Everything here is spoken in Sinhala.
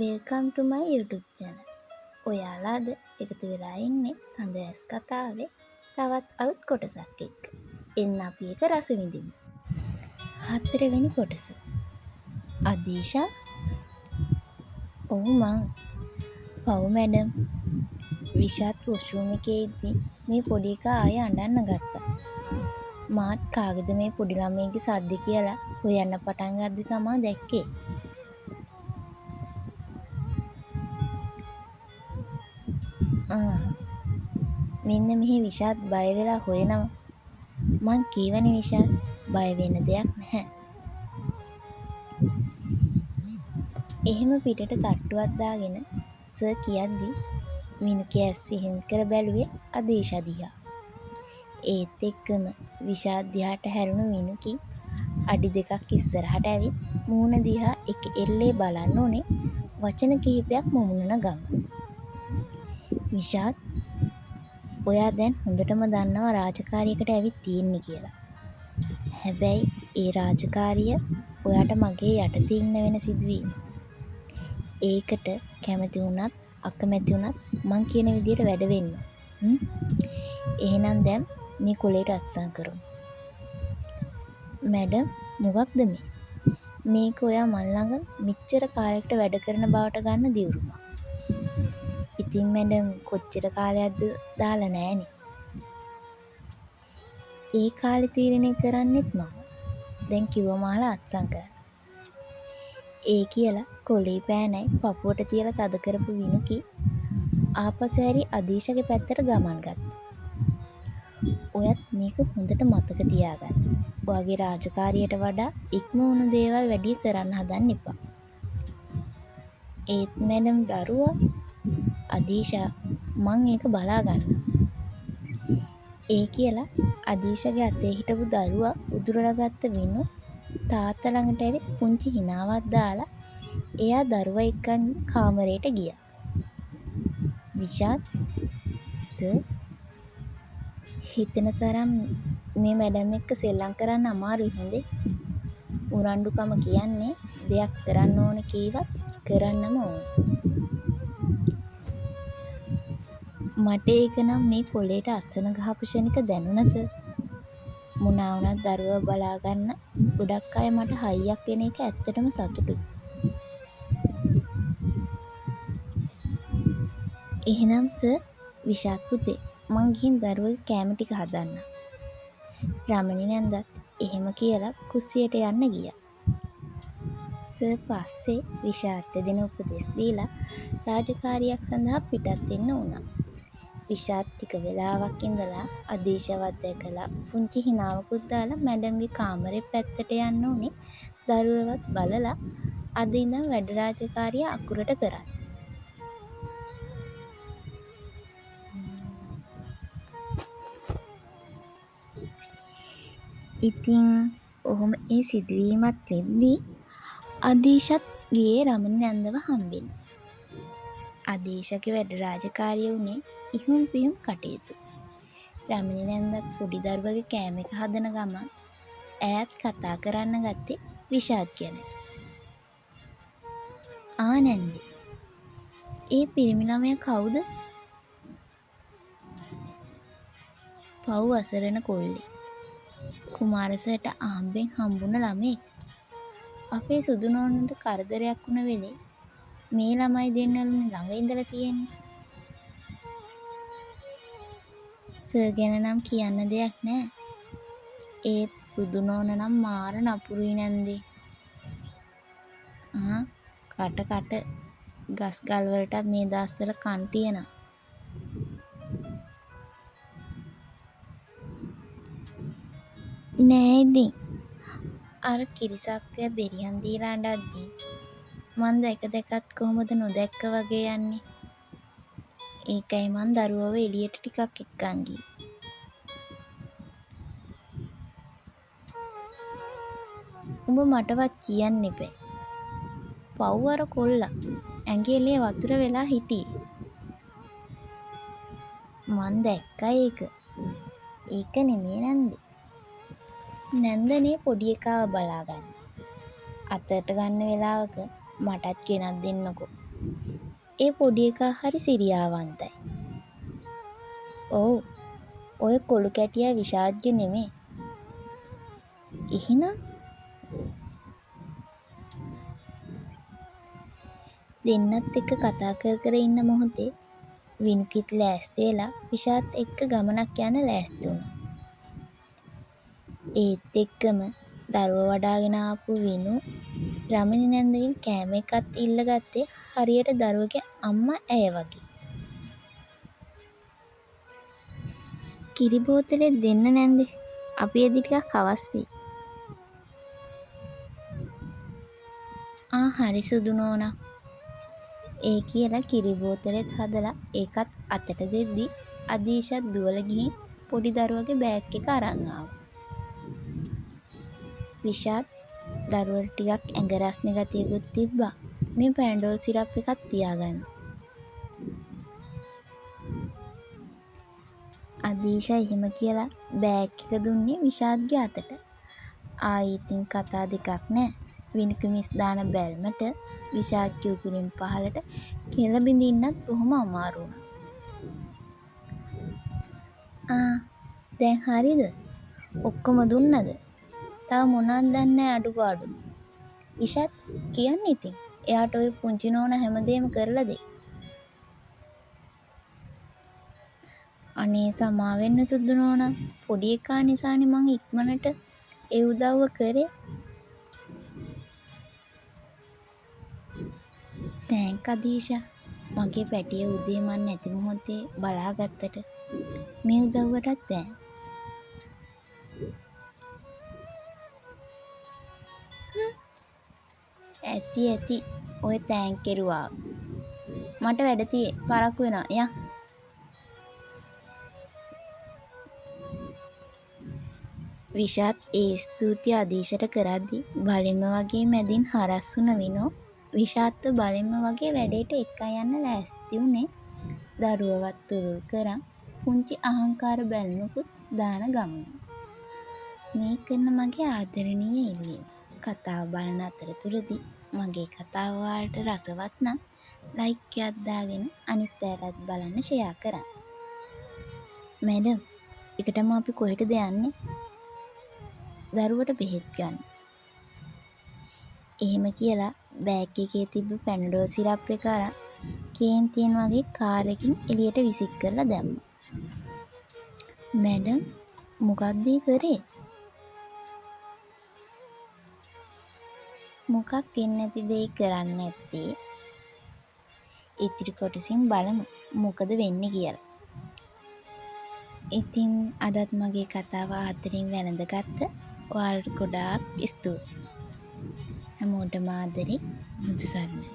වෙල්කම් ටු මයි YouTube channel. ඔයාලා අද එකතු වෙලා ඉන්නේ සඳයස් කතාවේ තවත් අලුත් කොටසක් එක්ක. එන්න අපි ඒක රස විඳිමු. 4 වෙනි කොටස. අදීෂා මං පව් මැඩම්. විෂාත් වොෂ්රූම් එකේ ඉද්දි මේ පොඩි එකා ආයෙ අඬන්න ගත්තා. මාත් කාගේද මේ පොඩි ළමයිගේ සද්ද කියලා හොයන්න පටන් ගද්දි තමා දැක්කේ. මෙන්න මෙහි විෂාත් බය වෙලා හොයනවා. මං කීවනේ විෂාත් බය වෙන්න දෙයක් නැහැ. එහෙම පිටට තට්ටුවක් දාගෙන සර් කියද්දි මිනුගේ ඇස් සිහින් කර බැලුවේ අදීෂා දිහා. ඒත් එක්කම විෂාත් දිහාට හැරුණු මිනුකි අඩි දෙකක් ඉස්සරහට ඇවිත් මූණ දිහා එක එල්ලේ බලන්න උනේ වචන කිහිපයක් මුමුණන ගම. විෂාත්, ඔයා දැන් හොඳටම දන්නවා රාජකාරියකට ඇවිත් තියෙන්නේ කියලා. හැබැයි ඒ රාජකාරිය ඔයාට මගේ යටතේ ඉන්න වෙන සිදුවීම. ඒකට කැමති වුණත් අකමැති වුණත් මං කියන විදියට වැඩ වෙන්න. එහෙනම් දැන් මේ කොලේට අත්සන් කරමු. මැඩම්, මොකක්ද මේ? මේක ඔයා මන් ළඟ මෙච්චර කාලයකට වැඩ කරන බවට ගන්න දියුරුමක්. ඉතින් මැඩම් කොච්චර කාලයක්ද දාලා නෑනේ. ඒ කාලේ තීරණය කරන්නෙත් මම. දැන් කිව්වම අහලා අත්සන් කරන්න. ඒ කියලා කොලේ පෑනයි පපුවට තියලා තද කරපු විනුකි ආපසු හැරි අදීෂාගේ පැත්තට ගමන් ගත්තා. ඔයත් මේක හොඳට මතක තියාගන්න. ඔයාගේ රාජකාරියට වඩා ඉක්ම වුණු දේවල් වැඩි කරන්න හදන්න එපා. ඒත් මැඩම් දරුවා අදීෂා, මං ඒක බලා ගන්නවා. ඒ කියලා අදීෂාගේ අතේ හිටපු දරුවා උදුරලා ගත්ත විනු තාත්තා ළඟට ඇවිත් පුංචි හිනාවක් දාලා එයා දරුවා එක්කන් කාමරයට ගියා. විෂාත් සර්, හිතන තරම් මේ මැඩම් එක්ක සෙල්ලම් කරන්න අමාරුයි හොඳේ. උරණ්ඩුකම කියන්නේ දෙයක් කරන්න ඕන කීවත් කරන්නම ඕන. මට ඒක නම් මේ කොලේට අත්සන ගහපු ෂණික දැනුණ සර්. මොනා වුණත් දරුවා බලා ගන්න ගොඩක් අය මට හයියක් එන එක ඇත්තටම සතුටුයි. එහෙනම් සර්, විෂාත් පුතේ, මං ගිහින් දරුවගේ කෑම ටික හදන්න. රමණි නැන්දත් එහෙම කියලා කුස්සියට යන්න ගියා. සර් පස්සේ විෂාත්ට දෙන උපදෙස් දීලා රාජකාරියක් සඳහා පිටත් වෙන්න වුණා. විෂාත් ටික වෙලාවක් ඉඳලා අදීෂාවත් දැකලා පුංචි හිනාවකුත් දාලා මැඩම්ගේ කාමරේ පැත්තට යන්න උනේ දරුවවත් බලලා අද ඉඳන් වැඩ රාජකාරිය අකුරට කරන්න. ඉතින් ඔහොම ඒ සිදුවීමත් වෙද්දී අදීෂත් ගියේ රමණි නැන්දව හම්බෙන්න. අදීෂගේ වැඩ රාජකාරිය උනේ ඉහුම් පිහුම් කටයුතු. රමණි නැන්දත් පොඩි දරුවගේ කෑම එක හදන ගමන් ඈත් කතා කරන්න ගත්තේ විෂාත් ගැන. නැන්දි, ඒ පිරිමි ළමයා කවුද? පව් අසරණ කොල්ලේ. කුමාර සර්ට ආම්බෙන් හම්බුණ ළමෙක්. අපේ සුදු නෝනට කරදරයක් වුණ වෙලේ මේ ළමයි දෙන්නලුනේ ළඟ ඉඳලා තියෙන්නේ. සර් ගැන නම් කියන්න දෙයක් නෑ. ඒත් සුදු නෝන නම් මාර නපුරුයි නැන්දේ. කට ගස් ගල් වලටත් මේ දවස්වල කන් තියනවා. නෑ ඉතින් අර කිරිසප්පිය බෙරිහන් දීලා අඬද්දි මං දැකත් කොහොමද නොදැක්ක වගේ යන්නේ. ඒකයි මං දරුවව එළියට ටිකක් එක්කන් ගියේ. උඹ මටවත් කියන්න එපා. පව් අර කොල්ලා ඇඟිල්ලේ වතුර වෙලා හිටියේ. මං දැක්කා ඒක. ඒක නෙමේ නැන්දේ. නැන්දනේ පොඩි එකාව බලා ගන්න. අතට ගන්න වෙලාවක මටත් ගෙනත් දෙන්නකෝ. ඒ පොඩි එකා හරි සිරියාවන්තයි. ඔව්. ඔය කොළු කැටියා විශාජ්‍ය නෙමේ. එහෙනම් දෙන්නත් එක්ක කතා කර කර ඉන්න මොහොතේ විනුකිත් ලෑස්ති වෙලා විශාත් එක්ක ගමනක් යන්න ලෑස්ති වුණා. ඒත් එක්කම දරුවා වඩාගෙන ආපු විනු රමණි නැන්දගෙන් කෑම එකත් ඉල්ලගත්තේ හරියට දරුවගේ අම්මා ඇය වගේ. කිරි බෝතලේ දෙන්න නැන්දේ. අපි එද්දි ටිකක් හවස් වෙයි. හරි සුදු නෝනා. ඒ කියලා කිරි බෝතලෙත් හදලා ඒකත් අතට දෙද්දි අදීශත් දුවලා ගිහින් පොඩි දරුවගේ බෑග් එක අරන් ආවා. විශාත් දරුවට ටිකක් ඇඟ රස්නේ ගතියකුත් තිබ්බා. මේ පැනඩෝල් සිරප් එකක් තියාගන්න. අදීශා එහෙම කියලා බෑග් එක දුන්නේ විශාත්ගේ අතට. ආයි ඉතින් කතා දෙකක් නෑ. විනුක මිස් දාන බැල්මට විශාත්ගේ උගුරින් පහළට කෙළ බිඳින්නත් බොහොම අමාරු වුණා. දැන් හරිද? ඔක්කොම දුන්නද? තව මොනවද දන්නේ අඩුපාඩු? විශාත් කියන්න ඉතින්. එයාට ඔය පුංචි නෝනා හැමදේම කරලා දෙයි. අනේ සමාවෙන්න සුදු නෝනා. පොඩි එකා නිසානේ මං ඉක්මනට ඒ උදව්ව කරේ. තෑන්ක් අදීශා. මගේ පැටිය උදේ මන් නැති මොහොතේ බලාගත්තට. මේ උදව්වටත් තෑන්ක්. ඇති ඔය තෑන්ක් කෙරුවා. මට වැඩ තියේ. පරක්කු වෙනවා. යන්. විශාත් ඒ ස්තුතිය අදීශට කරද්දි බලෙන්ම වගේ මැදින් හරස් වුණ විනෝ විශාත්ව බලෙන්ම වගේ වැඩේට එක්කන් යන්න ලෑස්ති වුණේ දරුවවත් තුරුල් කරන් පුංචි අහංකාර බැල්මකුත් දාන ගමන. මේ කරන මගේ ආදරණීය ඉල්ලීම. කතාව බලන අතරතුරදී මගේ කතාව ඔයාලට රසවත් නම් ලයික් එකක් දාගෙන අනිත් අයටත් බලන්න ෂෙයා කරන්න. මැඩම්, එකටම අපි කොහෙටද යන්නේ? දරුවට බෙහෙත් ගන්න. එහෙම කියලා බෑග් එකේ තිබ්බ පැනඩෝල් සිරප් එක අරන් කේන්තියෙන් වගේ කාර් එකකින් එළියට විසික් කරලා දැම්මා. මැඩම්, මොකක්ද ඒ කරේ? මොකක් වෙන්නේ නැති දෙයක් කරන්නේ නැත්තේ? ඉතිරි කොටසින් බලමු මොකද වෙන්නේ කියලා. ඉතින් අදත් මගේ කතාව ආදරෙන් වැළඳගත්ත ඔයාලට ගොඩාක් ස්තුතියි. හැමෝටම ආදරේ. බුදු සරණයි.